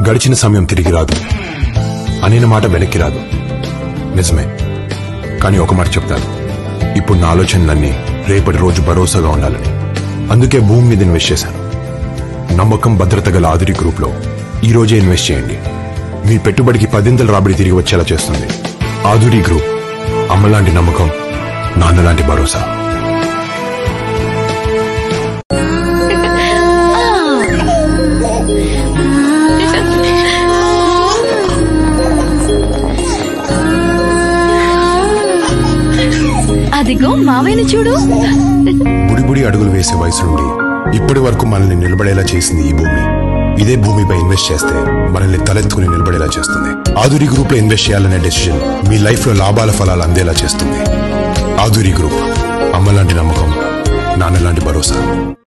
గడిచిన సమయం తిరిగి రాదు, అనిన మాట వెనక్కి రాదు. నిజమే, కానీ ఒక మాట చెప్తాను, ఇప్పుడు నా ఆలోచనలన్నీ రేపటి రోజు భరోసాగా ఉండాలని. అందుకే భూమి మీద ఇన్వెస్ట్ చేశాను. నమ్మకం, భద్రత గల ఆదురి గ్రూప్ లో ఈ రోజే ఇన్వెస్ట్ చేయండి. మీ పెట్టుబడికి 10 రాబడి తిరిగి వచ్చేలా చేస్తుంది. ఆదురి గ్రూప్, అమ్మలాంటి నమ్మకం, నాన్నలాంటి భరోసా. అదిగో మావయ్యని చూడు. బుడి అడుగులు వేసే వయసు నుండి ఇప్పటి వరకు మనల్ని నిలబడేలా చేసింది ఈ భూమి. ఇదే భూమిపై ఇన్వెస్ట్ చేస్తే మనల్ని తలెత్తుకుని నిలబడేలా చేస్తుంది. ఆదురి గ్రూప్ లో ఇన్వెస్ట్ చేయాలనే డెసిషన్ మీ లైఫ్ లో లాభాల ఫలాలు అందేలా చేస్తుంది. ఆదురి గ్రూప్, అమ్మలాంటి నమ్మకం, నాన్నలాంటి భరోసా.